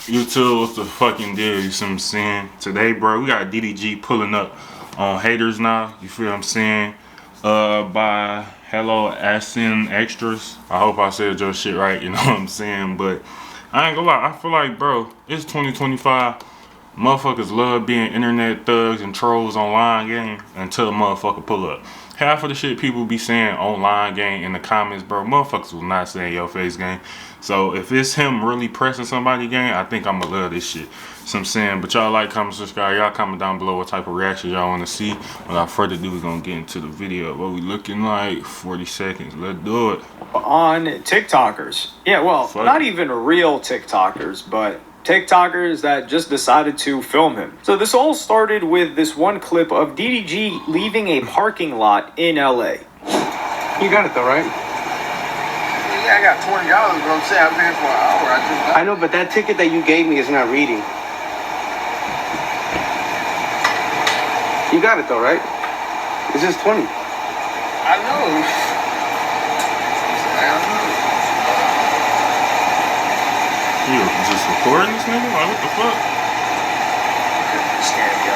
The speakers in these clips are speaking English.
YouTube, what's the fucking deal? You see what I'm saying? Today, bro, we got DDG pulling up on haters now. You feel what I'm saying? By Hello Asin Extras. I hope I said your shit right, you know what I'm saying? But I ain't gonna lie, I feel like, bro, it's 2025. Motherfuckers love being internet thugs and trolls online game until a motherfucker pull up. Half of the shit people be saying online game in the comments, bro, motherfuckers was not saying your face game. So if it's him really pressing somebody game, I think I'ma love this shit. So I'm saying, but y'all like, comment, subscribe. Y'all comment down below what type of reaction y'all want to see. Without further ado, we're gonna get into the video. What we looking like? 40 seconds. Let's do it. On TikTokers. Yeah, well, not even real TikTokers, but TikTokers that just decided to film him. So this all started with this one clip of DDG leaving a parking lot in LA. You got it though, right? Yeah, I got $20, bro. I'm saying I've been for an hour. I know, but that ticket that you gave me is not reading. You got it though, right? It's just 20. I know. You just recording this nigga? Like, what the fuck? Stand yo.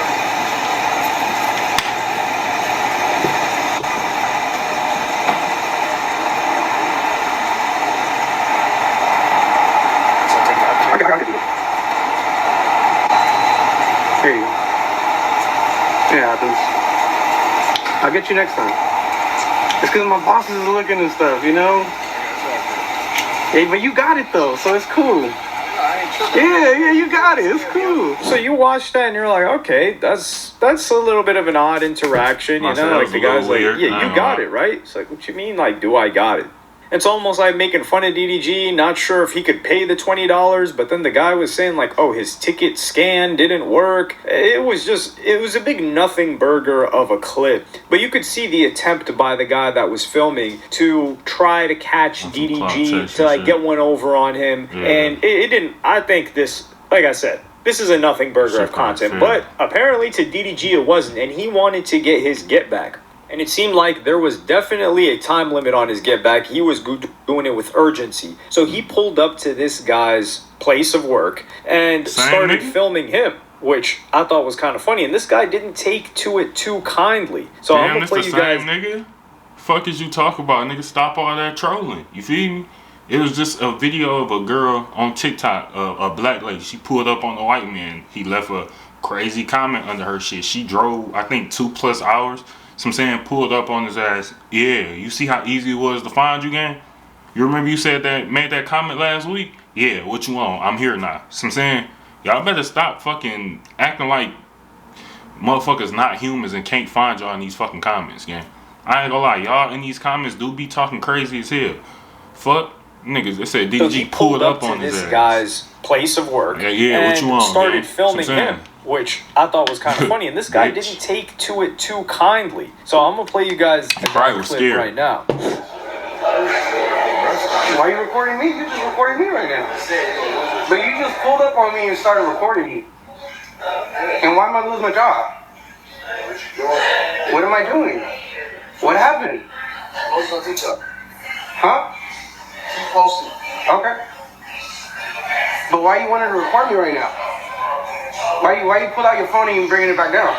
Here you go. It happens. I'll get you next time. It's because my bosses is looking and stuff, you know? Hey, but you got it though, so it's cool. Yeah, you got it. It's cool. So you watched that and you're like, okay, that's a little bit of an odd interaction, you know? Like the guy's like, yeah, you got it, right? It's like, what you mean? Like, do I got it? It's almost like making fun of DDG, not sure if he could pay the $20, but then the guy was saying like, oh, his ticket scan didn't work. It was a big nothing burger of a clip. But you could see the attempt by the guy that was filming to try to catch DDG, to like get one over on him. Yeah. And it didn't, I think this, like I said, this is a nothing burger of content, but apparently to DDG it wasn't, and he wanted to get his get back. And it seemed like there was definitely a time limit on his get back. He was doing it with urgency. So he pulled up to this guy's place of work and started filming him, which I thought was kind of funny. And this guy didn't take to it too kindly. So I'm going to play you guys. Nigga? Fuck is you talk about, nigga? Stop all that trolling. You feel me? It was just a video of a girl on TikTok, a black lady. She pulled up on the white man. He left a crazy comment under her shit. She drove, I think, 2+ hours. So I'm saying, pulled up on his ass. Yeah, you see how easy it was to find you, gang? You remember you said that, made that comment last week? Yeah, what you want? I'm here now. So I'm saying, y'all better stop fucking acting like motherfuckers not humans and can't find y'all in these fucking comments, gang. I ain't gonna lie, y'all in these comments do be talking crazy as hell. Fuck. Niggas, they said DDG pulled up on his ass. This guy's place of work. Yeah, what you want? Started filming him, which I thought was kind of funny. And this guy didn't take to it too kindly. So I'm gonna play you guys a clip right now. Why are you recording me? You're just recording me right now. But you just pulled up on me and started recording me. And why am I losing my job? What am I doing? What happened? Post on TikTok. Huh? Posted. Okay. But why you wanting to record me right now? Why you pull out your phone and bringing it back down?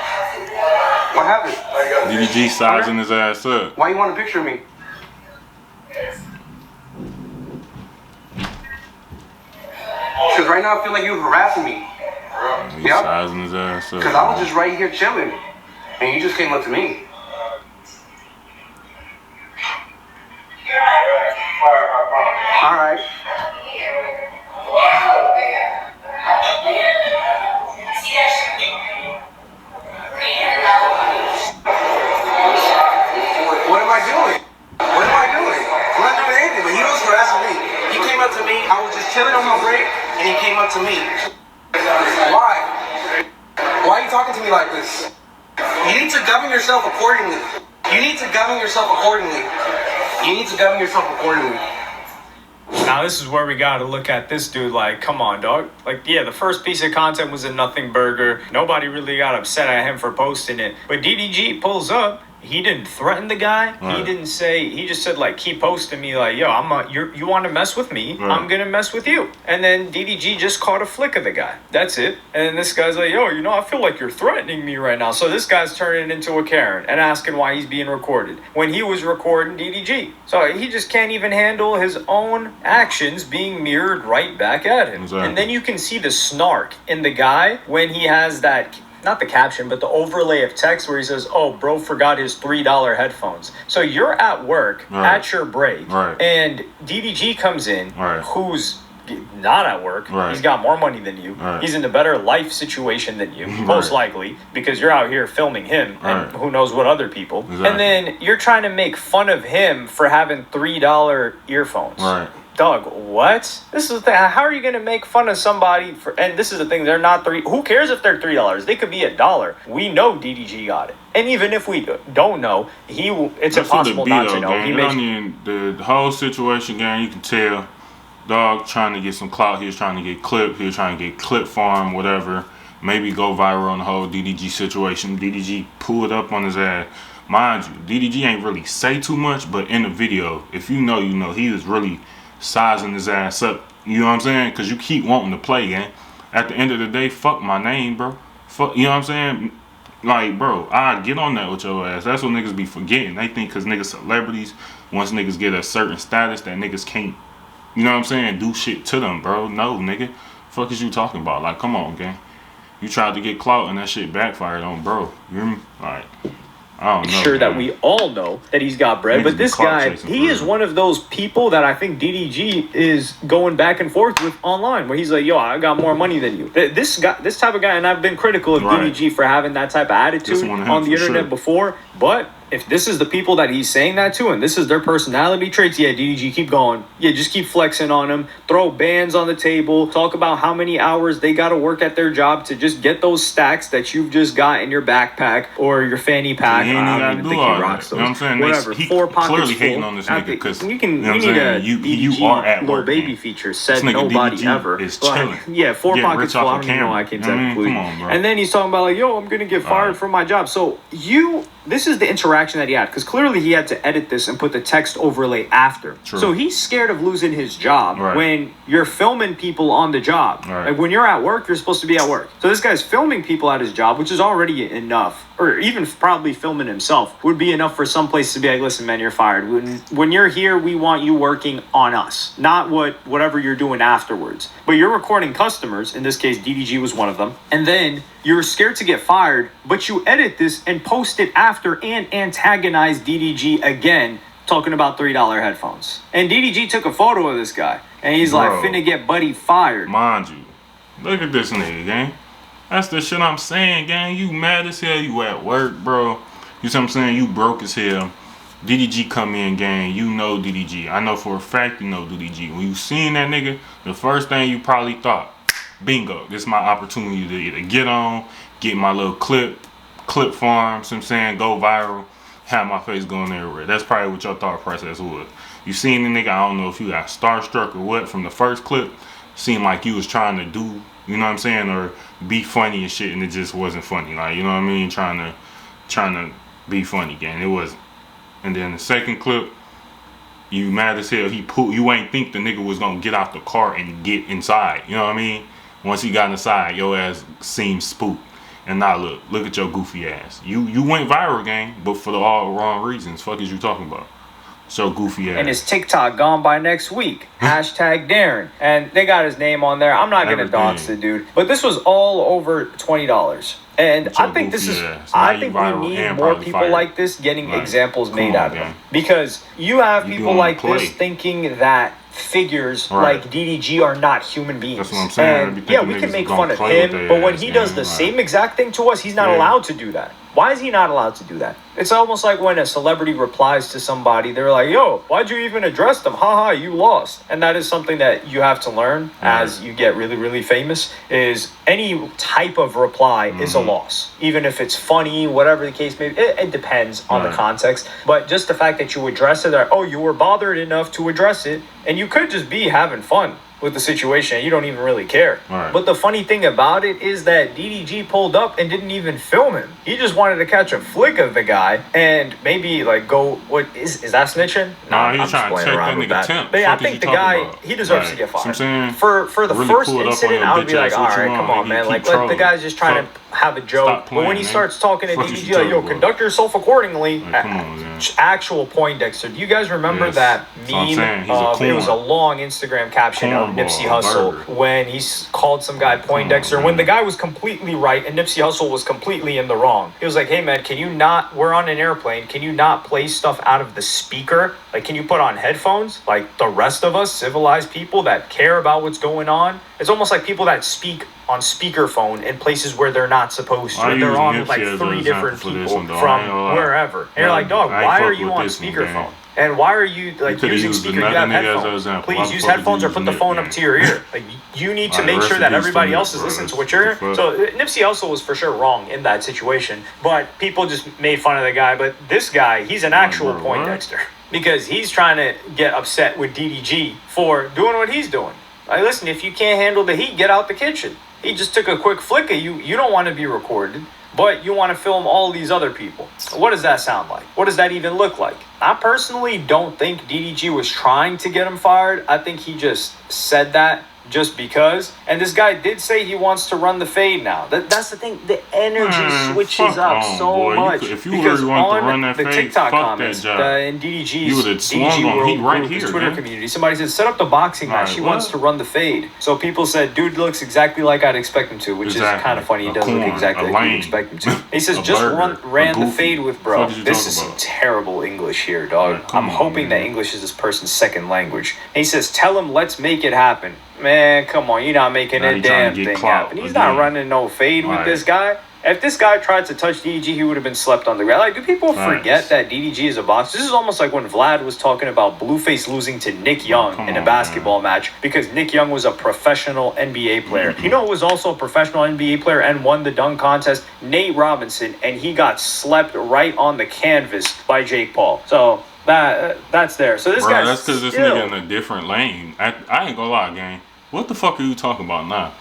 What happened? DDG sizing his ass up. Why you want a picture of me? Because right now I feel like you're harassing me. He's sizing his ass up. Because I was just right here chilling. And you just came up to me. Alright. What am I doing? What am I doing? I'm not doing anything, but he was harassing me. He came up to me, I was just chilling on my break, and he came up to me. Why? Why are you talking to me like this? You need to govern yourself accordingly. You need to govern yourself accordingly. You need to govern yourself accordingly. Now this is where we gotta look at this dude like, come on, dog. Like, yeah, the first piece of content was a nothing burger. Nobody really got upset at him for posting it. But DDG pulls up he didn't threaten the guy. Right. He didn't say. He just said like, keep posting me like, yo, you want to mess with me? Right. I'm gonna mess with you. And then DDG just caught a flick of the guy. That's it. And then this guy's like, yo, I feel like you're threatening me right now. So this guy's turning into a Karen and asking why he's being recorded when he was recording DDG. So he just can't even handle his own actions being mirrored right back at him. Exactly. And then you can see the snark in the guy when he has that, not the caption, but the overlay of text where he says, oh, bro forgot his $3 headphones. So you're at work, right. at your break, right. and DDG comes in, right. who's not at work. Right. He's got more money than you. Right. He's in a better life situation than you, most likely, because you're out here filming him and who knows what other people. Exactly. And then you're trying to make fun of him for having $3 earphones. Right. Doug, what? This is the thing. How are you going to make fun of somebody for? And this is the thing. They're not $3. Who cares if they're $3? They could be $1. We know DDG got it. And even if we don't know, it's impossible not to know. Gang. The whole situation, gang. You can tell, dog trying to get some clout. He was trying to get clipped. He was trying to get clip farm, whatever. Maybe go viral on the whole DDG situation. DDG pulled up on his ass. Mind you, DDG ain't really say too much, but in the video, if you know, he was really sizing his ass up, you know what I'm saying? Because you keep wanting to play, gang. At the end of the day, fuck my name, bro. Fuck, you know what I'm saying? Like, bro, I get on that with your ass. That's what niggas be forgetting. They think because niggas celebrities, once niggas get a certain status, that niggas can't, you know what I'm saying, do shit to them, bro. No, nigga. Fuck is you talking about? Like, come on, gang. You tried to get clout and that shit backfired on, bro. You hear me? Like, I don't know. Sure, that we all know that he's got bread, but this guy, he is one of those people that I think DDG is going back and forth with online, where he's like, yo, I got more money than you. This type of guy, and I've been critical of DDG for having that type of attitude on the internet before, but if this is the people that he's saying that to, and this is their personality traits, yeah, DDG, keep going. Yeah, just keep flexing on them. Throw bands on the table. Talk about how many hours they got to work at their job to just get those stacks that you've just got in your backpack or your fanny pack. I don't even think he rocks those. You know what I'm saying? Whatever. He 4 pockets clearly full. hating on this nigga because you need a you are at little work, baby man. feature. Said nobody DDG ever. is chilling. Yeah, 4 pockets full. I don't even know I can't exactly. Come on, bro. And then he's talking about like, yo, I'm gonna get fired from my job. So this is the interaction that he had, because clearly he had to edit this and put the text overlay after. True. So he's scared of losing his job when you're filming people on the job. Like when you're at work, you're supposed to be at work. So this guy's filming people at his job, which is already enough, or even probably filming himself would be enough for some place to be like, listen, man, you're fired. When you're here, we want you working on us, not whatever you're doing afterwards. But you're recording customers. In this case, DDG was one of them. And then you're scared to get fired, but you edit this and post it after and antagonize DDG again, talking about $3 headphones. And DDG took a photo of this guy, and he's like, finna get buddy fired. Mind you, look at this nigga, gang. That's the shit I'm saying, gang. You mad as hell, you at work, bro. You see what I'm saying? You broke as hell. DDG come in, gang. You know DDG. I know for a fact you know DDG. When you seen that nigga, the first thing you probably thought, bingo, this is my opportunity to either get on, get my little clip farm, so I'm saying, go viral, have my face going everywhere. That's probably what your thought process was. You seen the nigga, I don't know if you got starstruck or what from the first clip, seemed like you was trying to do, you know what I'm saying, or be funny and shit, and it just wasn't funny. Like, you know what I mean? Trying to be funny, gang. It wasn't. And then the second clip, you mad as hell. You ain't think the nigga was gonna get out the car and get inside. You know what I mean? Once he got inside, your ass seemed spooked. And now look at your goofy ass. You went viral, gang, but for the all wrong reasons. Fuck is you talking about? So goofy ass. And his TikTok gone by next week. Hashtag Darren. And they got his name on there. I'm not gonna dox the dude, but this was all over $20. And I think this is. I think we need more people like this getting examples made out of them, because you have people like this thinking that figures like DDG are not human beings. That's what I'm saying. And yeah, we can make fun of him, but when he does the same exact thing to us, he's not allowed to do that. Why is he not allowed to do that? It's almost like when a celebrity replies to somebody, they're like, yo, why'd you even address them? Haha, you lost. And that is something that you have to learn as you get really, really famous, is any type of reply is a loss. Even if it's funny, whatever the case may be, it depends on the context. But just the fact that you address it, you were bothered enough to address it, and you could just be having fun. with the situation. You don't even really care. Right. But the funny thing about it is that DDG pulled up and didn't even film him. He just wanted to catch a flick of the guy and maybe like go. What is that snitching? Nah, he's trying to check that nigga temp. But yeah, I think the guy he deserves to get fired. For the really first incident, I would be like, all right, come on, man. Like, let the guy's just trying to have a joke. But when he starts talking to DDG, like, yo, conduct yourself accordingly. Actual Poindexter. Do you guys remember that meme? It was a long Instagram caption of Nipsey Hussle when he called some guy Poindexter when the guy was completely right and Nipsey Hussle was completely in the wrong. He was like, hey man, can you not, we're on an airplane, can you not play stuff out of the speaker? Like, can you put on headphones like the rest of us civilized people that care about what's going on? It's almost like people that speak on speakerphone in places where they're not supposed to. They're on with like 3 different people from wherever. And you're like, dog, why are you on speakerphone? And why are you like using speaker? You have headphones. Please use headphones or put the phone up to your ear. Like, you need to make sure that everybody else is listening to what you're hearing. So Nipsey Hussle was for sure wrong in that situation, but people just made fun of the guy. But this guy, he's an actual Poindexter because he's trying to get upset with DDG for doing what he's doing. Like, listen, if you can't handle the heat, get out the kitchen. He just took a quick flick of you. You don't want to be recorded, but you want to film all these other people. What does that sound like? What does that even look like? I personally don't think DDG was trying to get him fired. I think he just said that just because. And this guy did say he wants to run the fade now. That's the thing. The energy switches up so much. If you really want to run that the fade, TikTok fuck comments, that job. In DDG's you would have swung on heat right here, Twitter community, somebody said, set up the boxing match. He wants to run the fade. So people said, dude looks exactly like I'd expect him to, which is kind of funny. He does look exactly like you'd expect him to. He says, just ran the fade with bro. This is some terrible English here, dog. I'm hoping that English is this person's second language. And he says, tell him, let's make it happen. Man, come on, you're not making a damn thing happen. He's not running no fade with this guy. If this guy tried to touch DDG, he would have been slept on the ground. Like, do people forget that DDG is a boxer? This is almost like when Vlad was talking about Blueface losing to Nick Young in a basketball match because Nick Young was a professional NBA player. You know who was also a professional NBA player and won the dunk contest? Nate Robinson, and he got slept right on the canvas by Jake Paul. So that's there. So this guy. That's because this nigga in a different lane. I ain't gonna lie, gang. What the fuck are you talking about now?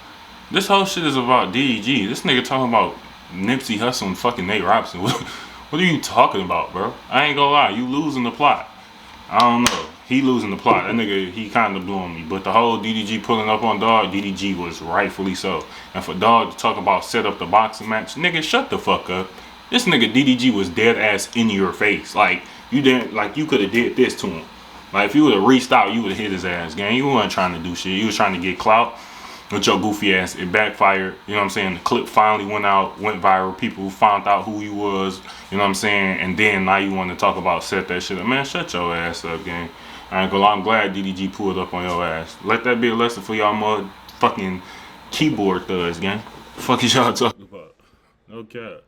This whole shit is about DDG. This nigga talking about Nipsey Hussle and fucking Nate Robinson. What are you talking about, bro? I ain't gonna lie. You losing the plot. I don't know. He losing the plot. That nigga, he kind of blew on me. But the whole DDG pulling up on Dog, DDG was rightfully so. And for Dog to talk about set up the boxing match, nigga, shut the fuck up. This nigga DDG was dead ass in your face. Like, you didn't, like, you could have did this to him. Like, if you would have reached out, you would have hit his ass, gang. You wasn't trying to do shit. You was trying to get clout with your goofy ass. It backfired. You know what I'm saying? The clip finally went viral. People found out who he was. You know what I'm saying? And then now you want to talk about set that shit up. Man, shut your ass up, gang. I ain't gonna lie. I'm glad DDG pulled up on your ass. Let that be a lesson for y'all motherfucking keyboard thugs, gang. Fuck is y'all talking about? No cap.